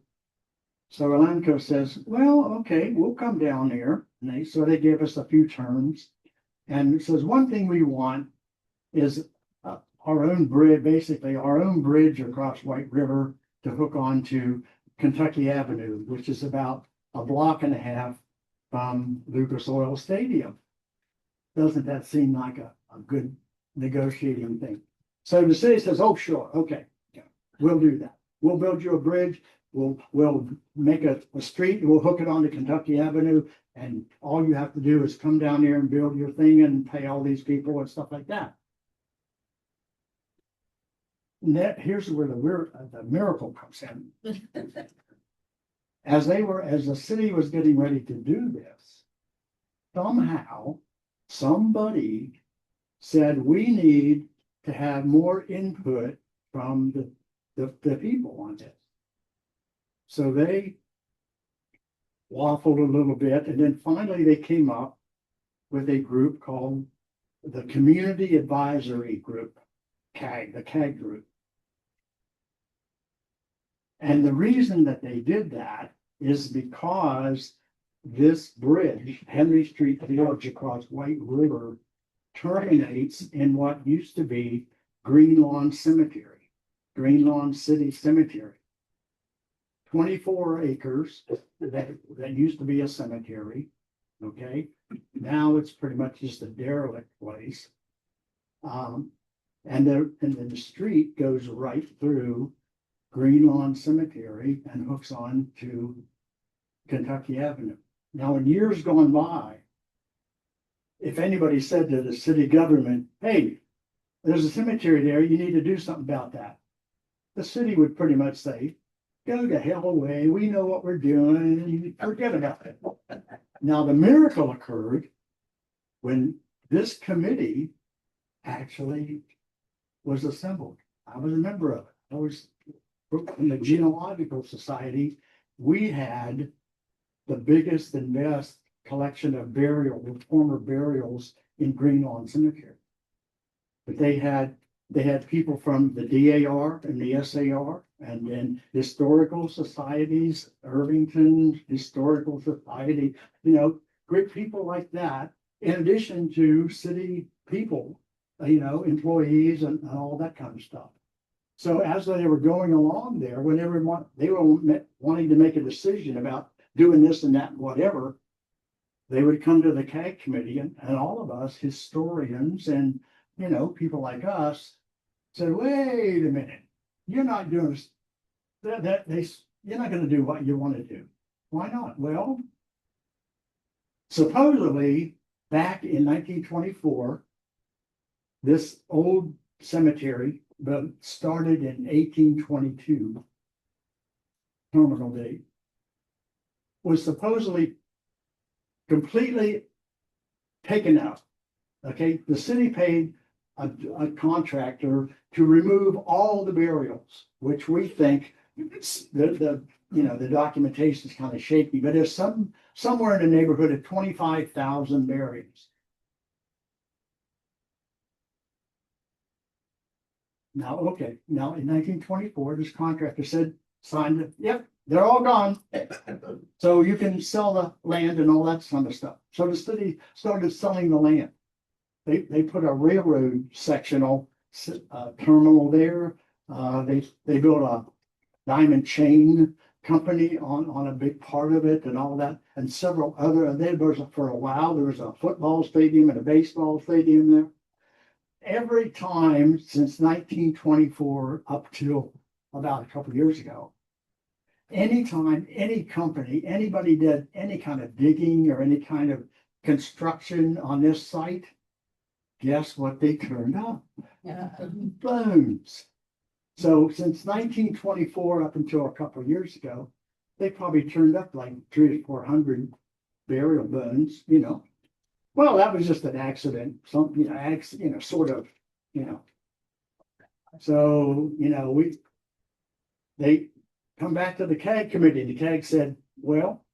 So Elanco says, well, okay, we'll come down there. And so they gave us a few terms. And it says, one thing we want is our own bridge, basically our own bridge across White River to hook onto Kentucky Avenue, which is about a block and a half from Lucas Oil Stadium. Doesn't that seem like a good negotiating thing? So the city says, oh, sure, okay, yeah, we'll do that. We'll build you a bridge. We'll make a street and we'll hook it onto Kentucky Avenue. And all you have to do is come down there and build your thing and pay all these people and stuff like that. And here's where the miracle comes in. As the city was getting ready to do this, somehow somebody said we need to have more input from the people on this. So they waffled a little bit, and then finally they came up with a group called the Community Advisory Group, CAG, the CAG group. And the reason that they did that is because this bridge, Henry Street Bridge across White River, terminates in what used to be Green Lawn Cemetery, Green Lawn City Cemetery. 24 acres that used to be a cemetery. Okay, now it's pretty much just a derelict place. And then the street goes right through Green Lawn Cemetery and hooks on to Kentucky Avenue. Now, in years gone by, if anybody said to the city government, hey, there's a cemetery there, you need to do something about that, the city would pretty much say, go to hell away, we know what we're doing, forget about it. Now, the miracle occurred when this committee actually was assembled. I was a member of it. I was in the Genealogical Society. We had the biggest and best collection of former burials in Green Lawn Cemetery. But they had people from the DAR and the SAR, and then historical societies, Irvington Historical Society, you know, great people like that, in addition to city people, you know, employees and all that kind of stuff. So as they were going along there, whenever they were wanting to make a decision about doing this and that and whatever, they would come to the CAG committee and all of us historians and, you know, people like us said, wait a minute, you're not doing this. You're not gonna do what you want to do. Why not? Well, supposedly back in 1924, this old cemetery, but started in 1822, terminal date, was supposedly completely taken out. Okay, the city paid a contractor to remove all the burials, which we think the documentation is kind of shaky, but there's somewhere in the neighborhood of 25,000 burials. Now, okay, now in 1924, this contractor signed it, yep, they're all gone. So you can sell the land and all that kind of stuff. So the city started selling the land. They put a railroad sectional terminal there. They built a diamond chain company on a big part of it and all that, and several other, and then for a while, there was a football stadium and a baseball stadium there. Every time since 1924 up till about a couple of years ago, anytime any company, anybody did any kind of digging or any kind of construction on this site, guess what they turned up? Bones. So since 1924 up until a couple of years ago, they probably turned up like 300 to 400 burial bones, you know. Well, that was just an accident, sort of, you know. So, you know, they come back to the CAG committee. The CAG said, well,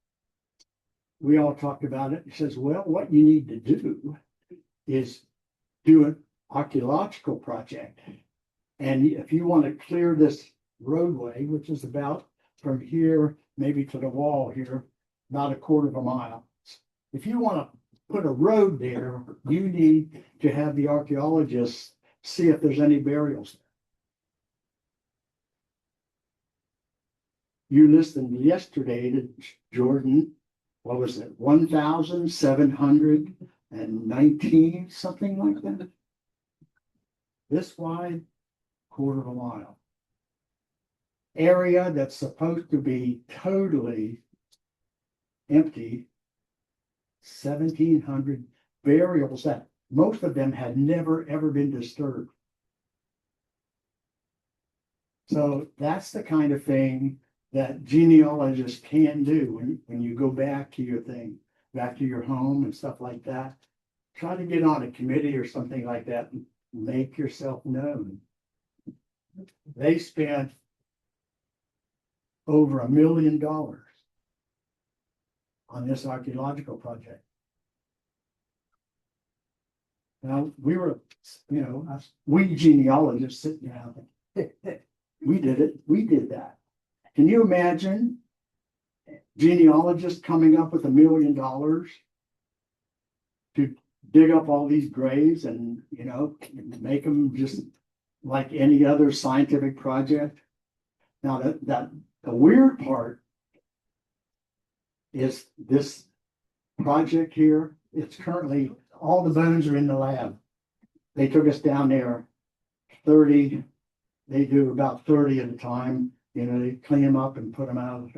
we all talked about it. He says, well, what you need to do is do an archaeological project. And if you want to clear this roadway, which is about from here, maybe to the wall here, about a quarter of a mile. If you want to put a road there, you need to have the archaeologists see if there's any burials. You listened yesterday to Jordan, what was it, 1,719, something like that? This wide, quarter of a mile. Area that's supposed to be totally empty, 1,700 burials that most of them had never ever been disturbed. So that's the kind of thing that genealogists can do when you go back to your thing, back to your home and stuff like that. Try to get on a committee or something like that and make yourself known. They spent over $1 million on this archaeological project. Now, we were, you know, we genealogists sitting down. We did it. We did that. Can you imagine genealogists coming up with $1 million to dig up all these graves and, you know, make them just like any other scientific project? Now, the weird part is this project here. It's currently, all the bones are in the lab. They took us down there 30, they do about 30 at a time. You know, they clean them up and put them out.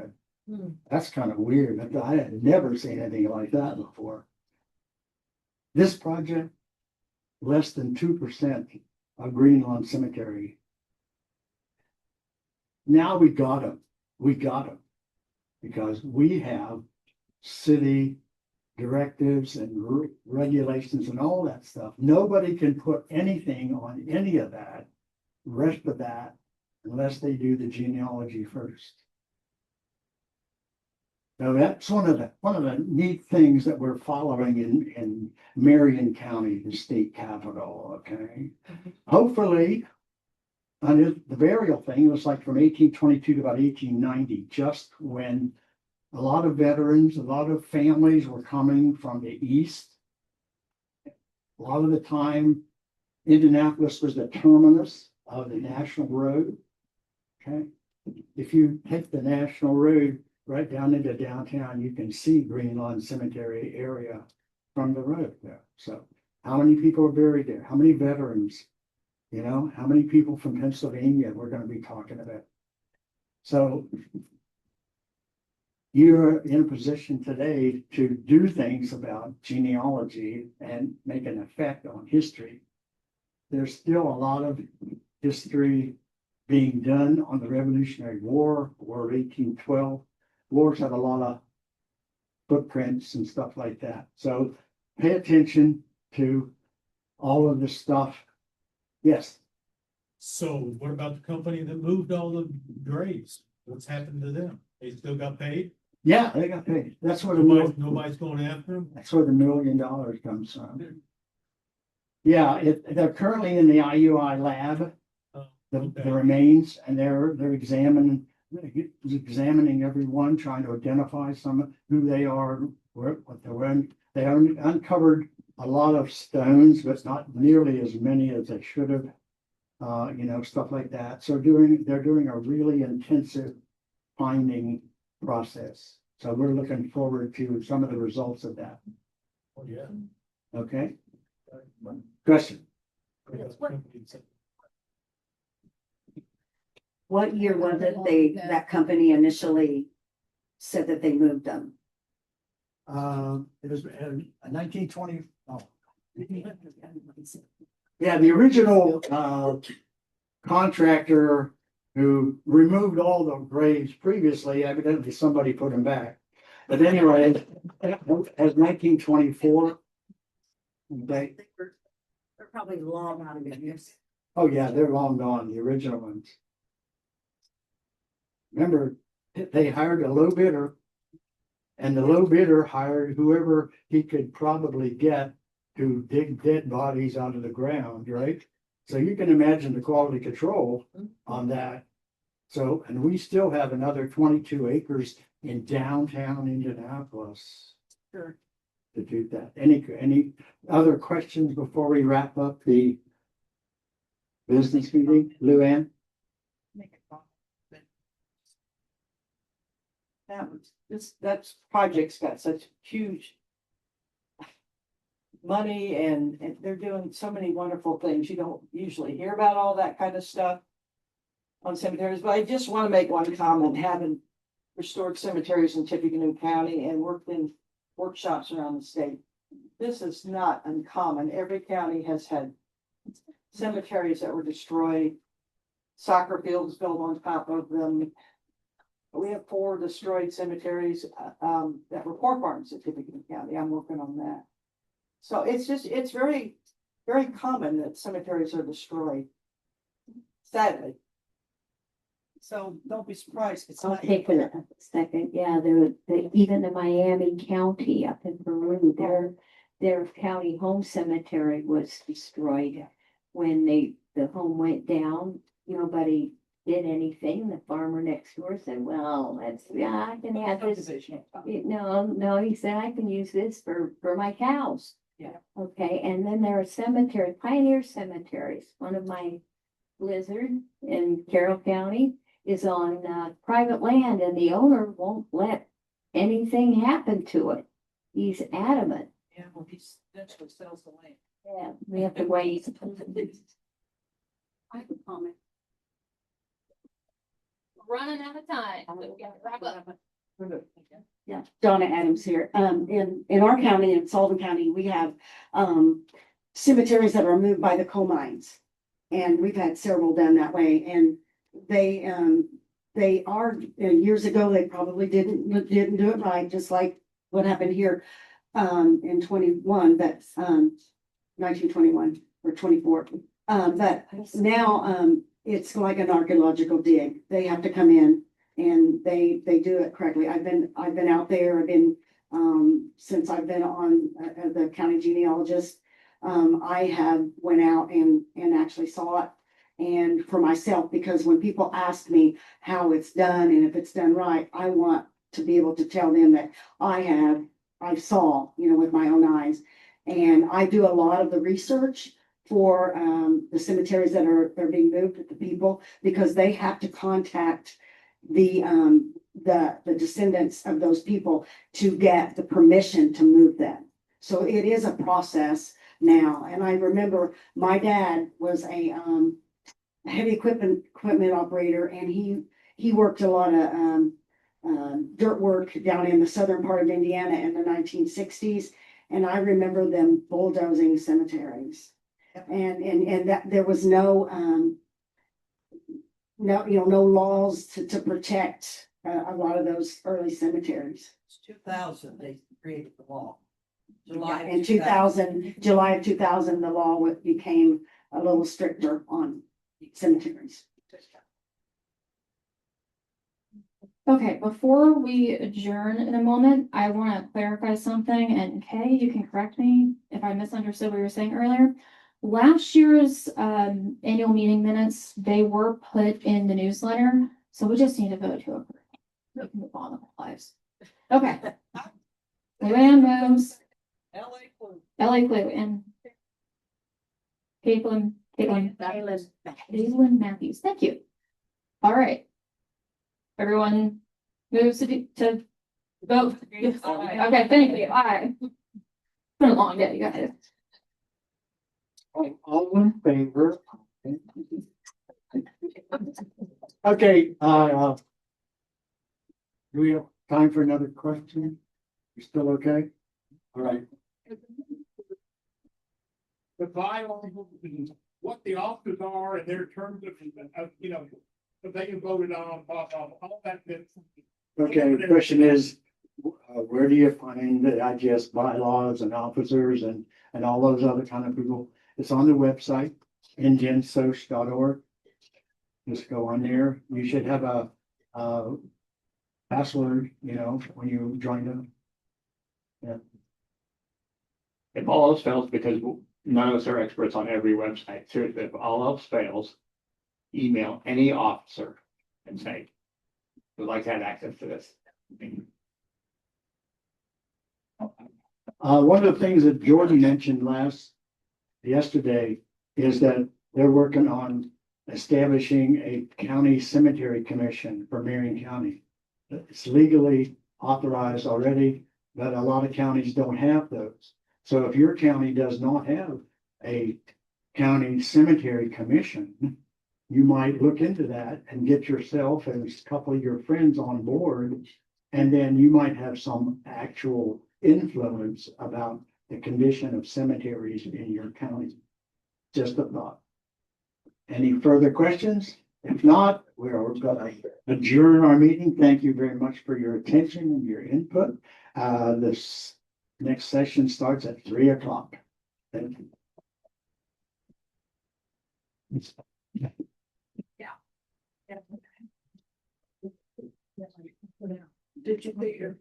That's kind of weird. I had never seen anything like that before. This project, less than 2% of Greenlawn Cemetery. Now we got them. We got them because we have city directives and regulations and all that stuff. Nobody can put anything on any of that, rest of that, unless they do the genealogy first. So that's one of the neat things that we're following in Marion County, the state capital. Okay, hopefully, and the burial thing was like from 1822 to about 1890, just when a lot of veterans, a lot of families were coming from the east. A lot of the time, Indianapolis was the terminus of the national road. Okay, if you take the national road right down into downtown, you can see Green Lawn Cemetery area from the road there. So how many people are buried there? How many veterans? You know, how many people from Pennsylvania we're gonna be talking about? So you're in a position today to do things about genealogy and make an effect on history. There's still a lot of history being done on the Revolutionary War, War of 1812. Wars have a lot of footprints and stuff like that. So pay attention to all of this stuff. Yes, So what about the company that moved all the graves? What's happened to them? They still got paid? yeah, they got paid. That's where Nobody's going after them? that's where the $1 million comes from. Yeah, they're currently in the IUI lab, Okay. the remains, and they're examining everyone, trying to identify some who they are, what they're wearing. They uncovered a lot of stones, but not nearly as many as they should have. You know, stuff like that. So they're doing a really intensive finding process. So we're looking forward to some of the results of that. Oh, yeah. Okay, question? What year was it that company initially said that they moved them? It was 1920. Oh. Yeah, the original contractor who removed all the graves previously, evidently somebody put them back. But anyway, as 1924. They, They're probably long out of years. oh yeah, they're long gone, the original ones. Remember, they hired a low bidder. And the low bidder hired whoever he could probably get to dig dead bodies out of the ground, right? So you can imagine the quality control on that. So, and we still have another 22 acres in downtown Indianapolis. Sure. To do that. Any other questions before we wrap up the business meeting? Luann? That's project's got such huge money and they're doing so many wonderful things. You don't usually hear about all that kind of stuff on cemeteries, but I just want to make one comment. Having restored cemeteries in Tippecanoe County and worked in workshops around the state, this is not uncommon. Every county has had cemeteries that were destroyed, soccer fields built on top of them. We have 4 destroyed cemeteries that were pork farms in Tippecanoe County. I'm working on that. So it's very, very common that cemeteries are destroyed, sadly. So don't be surprised. It's not. Okay, for a second, yeah, even the Miami County up in Peru, their county home cemetery was destroyed. When the home went down, nobody did anything. The farmer next door said, well, I can have this. No, he said, I can use this for my cows. Yeah. Okay, and then there are cemeteries, pioneer cemeteries. One of my Blizzard in Carroll County is on private land, and the owner won't let anything happen to it. He's adamant. Yeah, well, that's what sells the land. Yeah, we have to wait. I have a comment. Running out of time. So we gotta wrap up. Yeah, Donna Adams here. In our county, in Sullivan County, we have cemeteries that are moved by the coal mines. And we've had several done that way, and they are, years ago, they probably didn't do it right, just like what happened here in 21, that's 1921 or 24. But now it's like an archaeological dig. They have to come in and they do it correctly. I've been out there. I've been since I've been on the county genealogist. I have went out and actually saw it, and for myself, because when people ask me how it's done and if it's done right, I want to be able to tell them that I saw, with my own eyes. And I do a lot of the research for the cemeteries that are being moved with the people, because they have to contact the the descendants of those people to get the permission to move them. So it is a process now. And I remember my dad was a heavy equipment operator, and he worked a lot of dirt work down in the southern part of Indiana in the 1960s. And I remember them bulldozing cemeteries. And that there was no laws to protect a lot of those early cemeteries. It's 2000, they created the law. Yeah, in 2000, July of 2000, the law became a little stricter on cemeteries. Okay, before we adjourn in a moment, I want to clarify something, and Kay, you can correct me if I misunderstood what you were saying earlier. Last year's annual meeting minutes, they were put in the newsletter, so we just need to vote to approve. We can move on with our lives. Okay. Luann moves, LA Clue, and Caitlin Matthews, thank you. All right. Everyone moves to vote. Okay, thank you. Aye. It's been a long day, you guys. All in favor? Okay, do we have time for another question? You still okay? All right. The bylaws, what the officers are and their terms of, if they can vote it on, all that. Okay, the question is, where do you find the IGS bylaws and officers and all those other kind of people? It's on the website, indiansoc.org. Just go on there. You should have a password, when you join them. Yeah. If all else fails, because none of us are experts on every website, so if all else fails, email any officer and say, we'd like to have access to this. One of the things that Jordan mentioned yesterday is that they're working on establishing a county cemetery commission for Marion County. It's legally authorized already, but a lot of counties don't have those. So if your county does not have a county cemetery commission, you might look into that and get yourself and a couple of your friends on board. And then you might have some actual influence about the condition of cemeteries in your county. Just a thought. Any further questions? If not, we're going to adjourn our meeting. Thank you very much for your attention and your input. This next session starts at 3:00. Thank you. Did you put your